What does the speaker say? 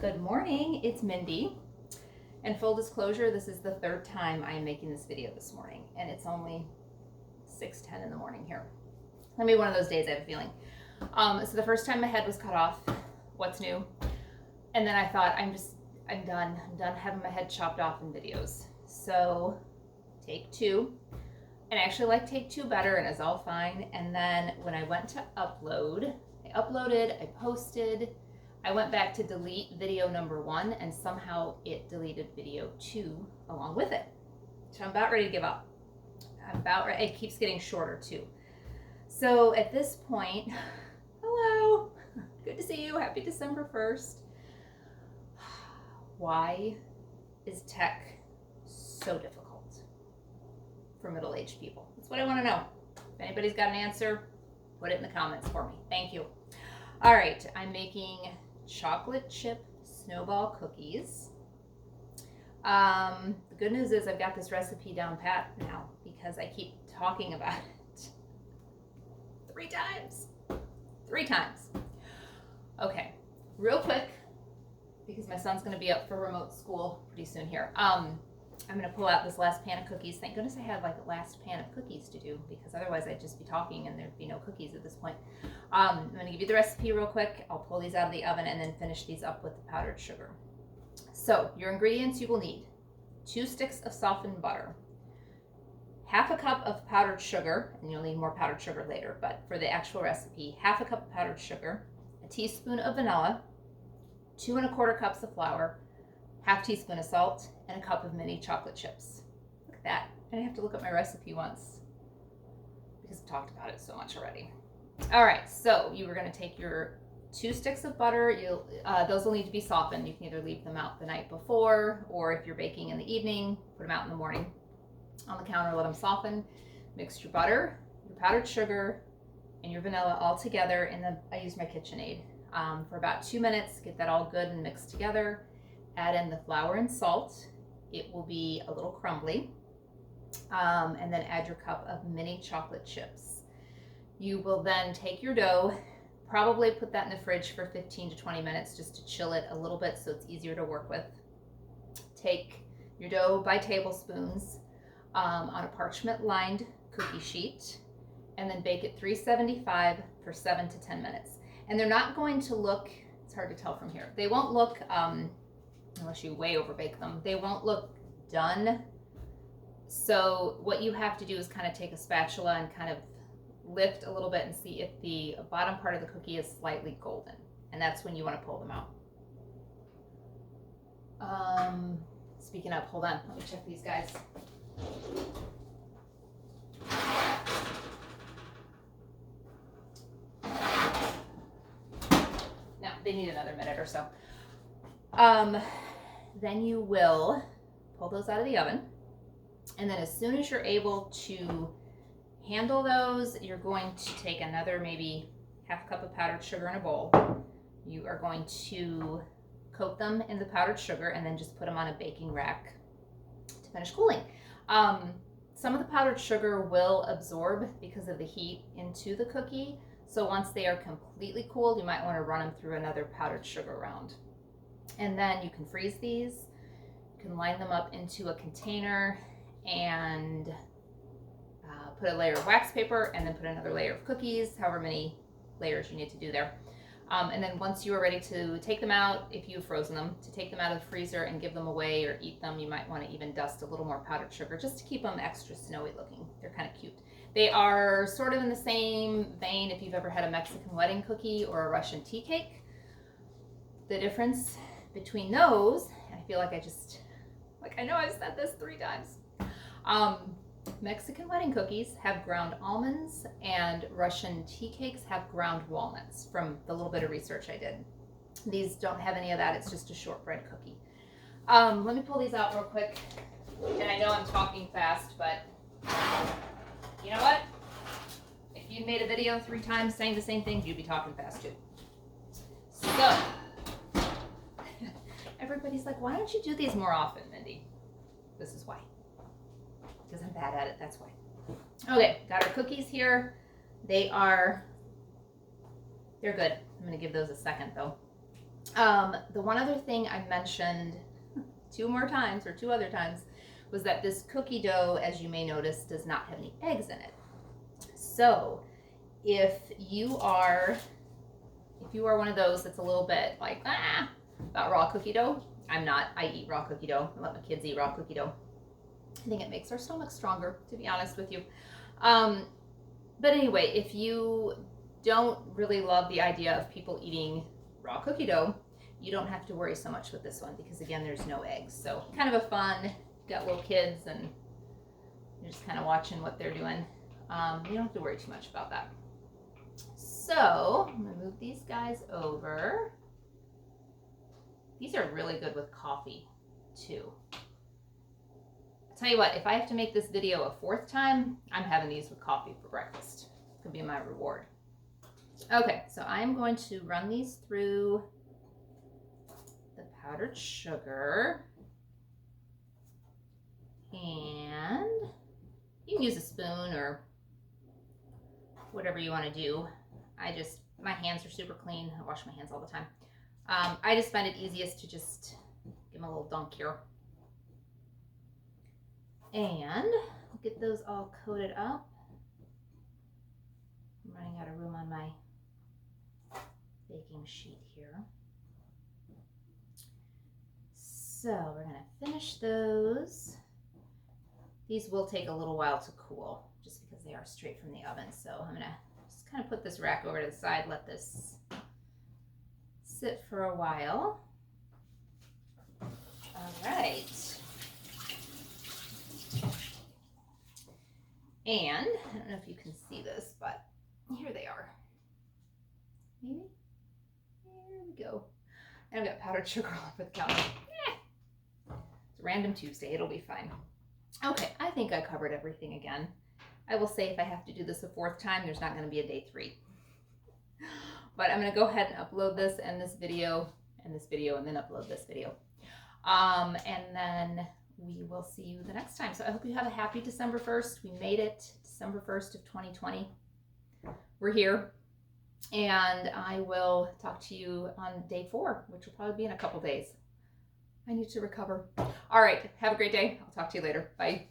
Good morning, it's Mindy. And full disclosure, this is the third time I am making this video this morning, and it's only 6:10 in the morning here. It's gonna be one of those days, I have a feeling. So the first time my head was cut off, what's new? And then I thought, I'm done. I'm done having my head chopped off in videos. So take two. And I actually like take two better, and it's all fine. And then when I went to upload, I uploaded, I posted, I went back to delete video number 1, and somehow it deleted video 2 along with it. So I'm about ready to give up. It keeps getting shorter too. So at this point, hello, good to see you. Happy December 1st. Why is tech so difficult for middle-aged people? That's what I want to know. If anybody's got an answer, put it in the comments for me. Thank you. All right, I'm making chocolate chip snowball cookies. The good news is I've got this recipe down pat now because I keep talking about it 3 times. 3 times. Okay, real quick, because my son's going to be up for remote school pretty soon here. I'm going to pull out this last pan of cookies. Thank goodness I had like a last pan of cookies to do, because otherwise I'd just be talking and there'd be no cookies at this point. I'm going to give you the recipe real quick. I'll pull these out of the oven and then finish these up with the powdered sugar. So your ingredients you will need: 2 sticks of softened butter, half a cup of powdered sugar, and you'll need more powdered sugar later, but for the actual recipe, half a cup of powdered sugar, a teaspoon of vanilla, 2 1/4 cups of flour, half teaspoon of salt, and a cup of mini chocolate chips. Look at that. I didn't have to look up my recipe once because I've talked about it so much already. All right, so you were going to take your 2 sticks of butter. Those will need to be softened. You can either leave them out the night before, or if you're baking in the evening, put them out in the morning on the counter, let them soften. Mix your butter, your powdered sugar, and your vanilla all together, and then I use my KitchenAid for about 2 minutes. Get that all good and mixed together. Add in the flour and salt. It will be a little crumbly. And then add your cup of mini chocolate chips. You will then take your dough, probably put that in the fridge for 15 to 20 minutes just to chill it a little bit so it's easier to work with. Take your dough by tablespoons on a parchment-lined cookie sheet, and then bake at 375 for 7 to 10 minutes. And they're not going to look, it's hard to tell from here, they won't look, unless you way overbake them, they won't look done. So what you have to do is kind of take a spatula and kind of lift a little bit and see if the bottom part of the cookie is slightly golden. And that's when you want to pull them out. Speaking of, hold on, let me check these guys. No, they need another minute or so. Then you will pull those out of the oven, and then as soon as you're able to handle those, you're going to take another maybe half cup of powdered sugar in a bowl. You are going to coat them in the powdered sugar and then just put them on a baking rack to finish cooling. Some of the powdered sugar will absorb because of the heat into the cookie, so once they are completely cooled, you might want to run them through another powdered sugar round. And then you can freeze these. You can line them up into a container and put a layer of wax paper, and then put another layer of cookies, however many layers you need to do there. And then once you are ready to take them out, if you've frozen them, to take them out of the freezer and give them away or eat them, you might want to even dust a little more powdered sugar just to keep them extra snowy looking. They're kind of cute. They are sort of in the same vein if you've ever had a Mexican wedding cookie or a Russian tea cake. The difference between those, and I feel like I know I've said this 3 times. Mexican wedding cookies have ground almonds, and Russian tea cakes have ground walnuts, from the little bit of research I did. These don't have any of that. It's just a shortbread cookie. Let me pull these out real quick. And I know I'm talking fast, but you know what? If you made a video 3 times saying the same thing, you'd be talking fast too. So everybody's like, why don't you do these more often, Mindy? This is why. Because I'm bad at it, that's why. Okay, got our cookies here. They're good. I'm gonna give those a second though. The one other thing I mentioned two other times was that this cookie dough, as you may notice, does not have any eggs in it. So if you are one of those that's a little bit like about raw cookie dough, I'm not. I eat raw cookie dough. I let my kids eat raw cookie dough. I think it makes our stomach stronger, to be honest with you. But anyway, if you don't really love the idea of people eating raw cookie dough, you don't have to worry so much with this one because, again, there's no eggs. So kind of a fun, got little kids and you're just kind of watching what they're doing. You don't have to worry too much about that. So I'm gonna move these guys over. These are really good with coffee too. I'll tell you what, if I have to make this video a fourth time, I'm having these with coffee for breakfast. It's gonna be my reward. Okay, so I'm going to run these through the powdered sugar. And you can use a spoon or whatever you want to do. My hands are super clean. I wash my hands all the time. I just find it easiest to just give them a little dunk here. And I'll get those all coated up. I'm running out of room on my baking sheet here. So we're going to finish those. These will take a little while to cool just because they are straight from the oven. So I'm going to just kind of put this rack over to the side, let this sit for a while. All right. And I don't know if you can see this, but here they are. Maybe? There we go. And I've got powdered sugar all over the counter. It's a random Tuesday. It'll be fine. Okay, I think I covered everything again. I will say if I have to do this a fourth time, there's not going to be a day 3. But I'm going to go ahead and upload this and this video, and then upload this video. And then we will see you the next time. So I hope you have a happy December 1st. We made it, December 1st of 2020. We're here. And I will talk to you on day 4, which will probably be in a couple days. I need to recover. All right. Have a great day. I'll talk to you later. Bye.